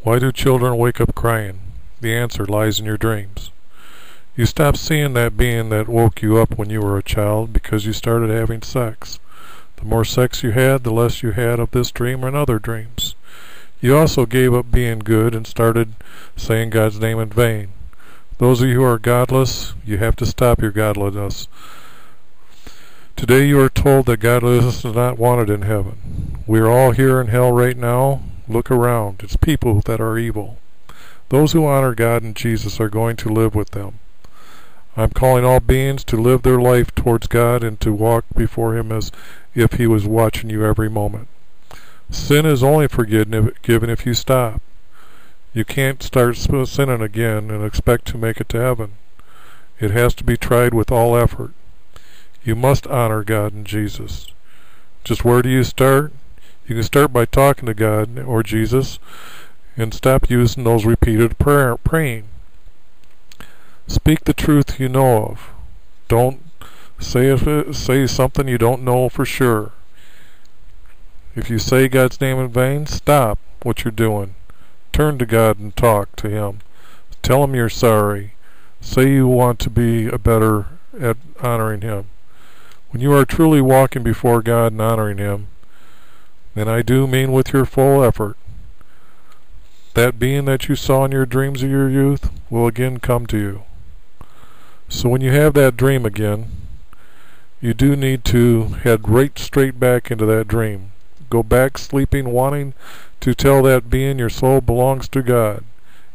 Why do children wake up crying? The answer lies in your dreams. You stopped seeing that being that woke you up when you were a child because you started having sex. The more sex you had, the less you had of this dream and other dreams. You also gave up being good and started saying God's name in vain. Those of you who are godless, you have to stop your godlessness. Today you are told that godlessness is not wanted in heaven. We are all here in hell right now. Look around. It's people that are evil. Those who honor God and Jesus are going to live with them. I'm calling all beings to live their life towards God and to walk before Him as if He was watching you every moment. Sin is only forgiven if you stop. You can't start sinning again and expect to make it to heaven. It has to be tried with all effort. You must honor God and Jesus. Just where do you start? You can start by talking to God or Jesus and stop using those repeated praying. Speak the truth you know of. Don't say something you don't know for sure. If you say God's name in vain, stop what you're doing. Turn to God and talk to Him. Tell Him you're sorry. Say you want to be better at honoring Him. When you are truly walking before God and honoring Him, and I do mean with your full effort, that being that you saw in your dreams of your youth will again come to you. So when you have that dream again, you do need to head right straight back into that dream. Go back sleeping wanting to tell that being your soul belongs to God.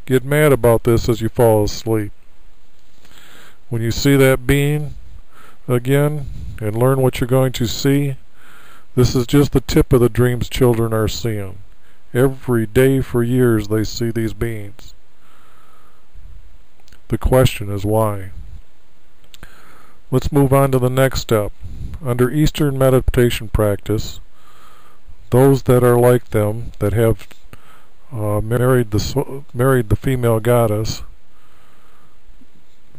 Get mad about this as you fall asleep. When you see that being again and learn what you're going to see, this is just the tip of the dreams children are seeing. Every day for years they see these beings. The question is why? Let's move on to the next step. Under Eastern meditation practice, those that are like them, that have married the female goddess,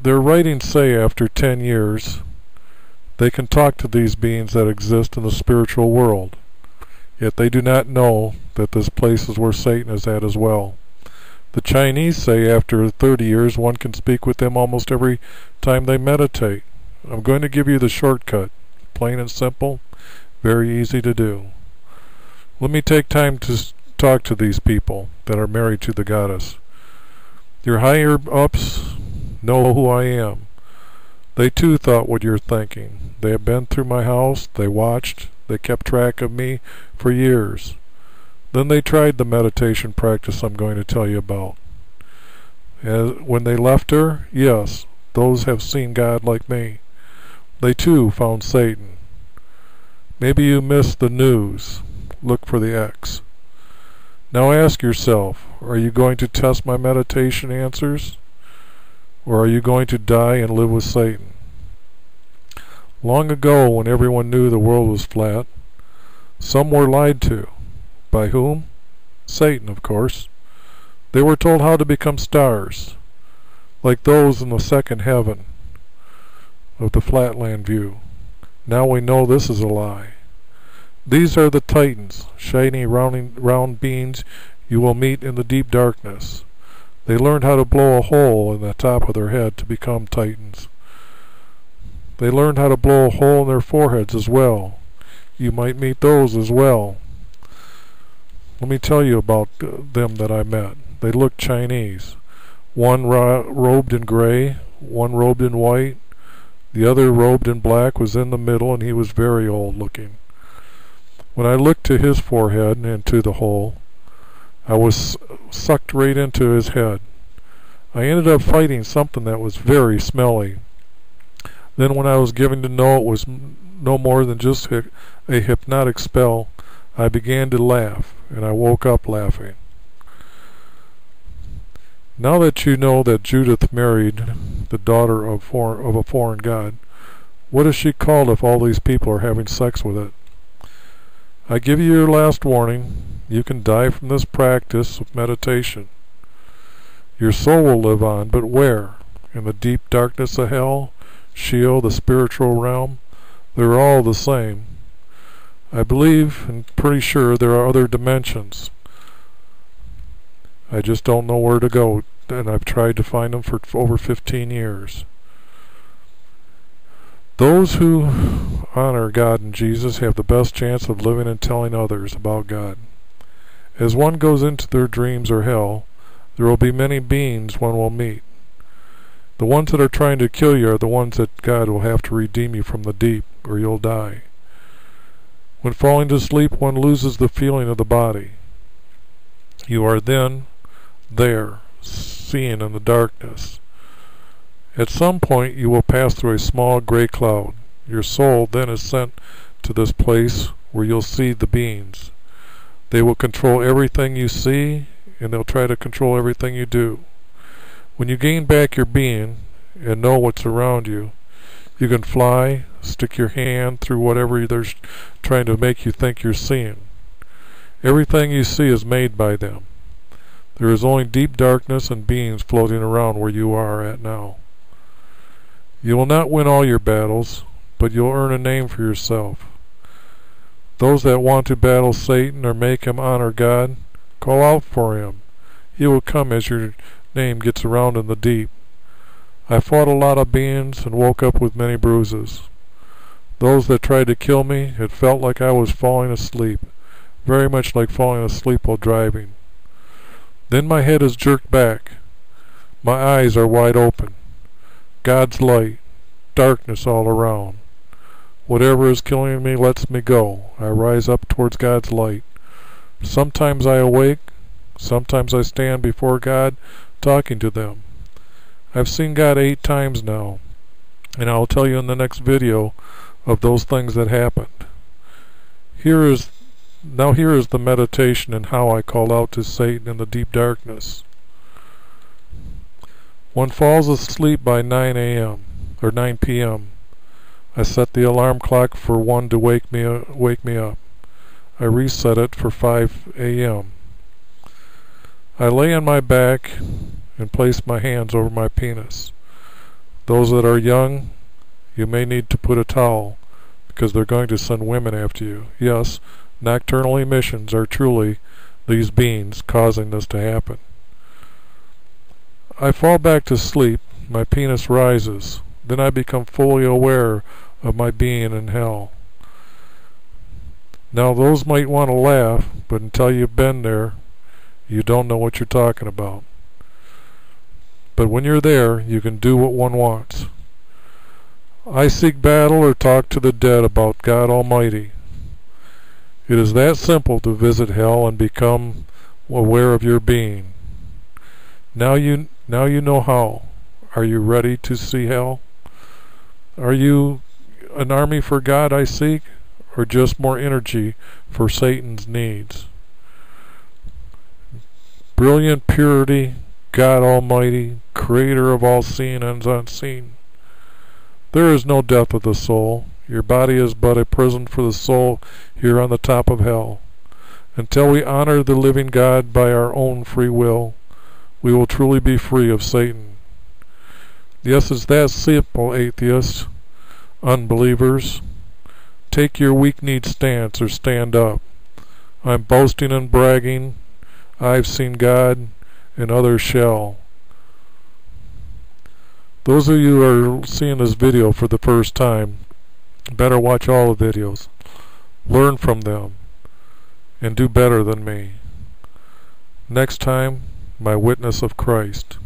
their writings say after 10 years they can talk to these beings that exist in the spiritual world. Yet they do not know that this place is where Satan is at as well. The Chinese say after 30 years one can speak with them almost every time they meditate. I'm going to give you the shortcut. Plain and simple, very easy to do. Let me take time to talk to these people that are married to the goddess. Your higher ups know who I am. They too thought what you're thinking. They have been through my house, they watched, they kept track of me for years. Then they tried the meditation practice I'm going to tell you about. When they left her, yes, those have seen God like me. They too found Satan. Maybe you missed the news. Look for the X. Now ask yourself, are you going to test my meditation answers? Or are you going to die and live with Satan? Long ago, when everyone knew the world was flat, some were lied to. By whom? Satan, of course. They were told how to become stars, like those in the second heaven of the Flatland view. Now we know this is a lie. These are the Titans, shiny round beings you will meet in the deep darkness. They learned how to blow a hole in the top of their head to become Titans. They learned how to blow a hole in their foreheads as well. You might meet those as well. Let me tell you about them that I met. They looked Chinese. One robed in gray, one robed in white. The other robed in black was in the middle, and he was very old looking. When I looked to his forehead and to the hole, I was sucked right into his head. I ended up fighting something that was very smelly. Then when I was given to know it was no more than just a hypnotic spell, I began to laugh, and I woke up laughing. Now that you know that Judith married the daughter of a foreign god, what is she called if all these people are having sex with it? I give you your last warning. You can die from this practice of meditation. Your soul will live on, but where? In the deep darkness of hell? Sheol, the spiritual realm? They're all the same. I believe and pretty sure there are other dimensions. I just don't know where to go, and I've tried to find them for over 15 years. Those who honor God and Jesus have the best chance of living and telling others about God. As one goes into their dreams or hell, there will be many beings one will meet. The ones that are trying to kill you are the ones that God will have to redeem you from the deep, or you'll die. When falling to sleep, one loses the feeling of the body. You are then there, seeing in the darkness. At some point you will pass through a small gray cloud. Your soul then is sent to this place where you'll see the beings. They will control everything you see, and they'll try to control everything you do. When you gain back your being and know what's around you, you can fly, stick your hand through whatever they're trying to make you think you're seeing. Everything you see is made by them. There is only deep darkness and beings floating around where you are at now. You will not win all your battles, but you'll earn a name for yourself. Those that want to battle Satan or make him honor God, call out for him. He will come as your name gets around in the deep. I fought a lot of beings and woke up with many bruises. Those that tried to kill me, it felt like I was falling asleep, very much like falling asleep while driving. Then my head is jerked back. My eyes are wide open. God's light, darkness all around. Whatever is killing me lets me go. I rise up towards God's light. Sometimes I awake, sometimes I stand before God talking to them. I've seen God 8 times now, and I'll tell you in the next video of those things that happened. Here is the meditation and how I called out to Satan in the deep darkness. One falls asleep by 9 a.m. or 9 p.m. I set the alarm clock for 1 to wake me up. I reset it for 5 a.m. I lay on my back and place my hands over my penis. Those that are young, you may need to put a towel, because they're going to send women after you. Yes, nocturnal emissions are truly these beings causing this to happen. I fall back to sleep, my penis rises, then I become fully aware of my being in hell. Now those might want to laugh, but until you've been there, you don't know what you're talking about. But when you're there, you can do what one wants. I seek battle or talk to the dead about God Almighty. It is that simple to visit hell and become aware of your being. Now you know how. Are you ready to see hell? Are you an army for God I seek, or just more energy for Satan's needs? Brilliant purity, God Almighty, creator of all seen and unseen. There is no death of the soul. Your body is but a prison for the soul here on the top of hell. Until we honor the living God by our own free will, we will truly be free of Satan. Yes, it's that simple, atheists, unbelievers. Take your weak-kneed stance or stand up. I'm boasting and bragging. I've seen God, and others shall. Those of you who are seeing this video for the first time, better watch all the videos. Learn from them, and do better than me. Next time, my witness of Christ.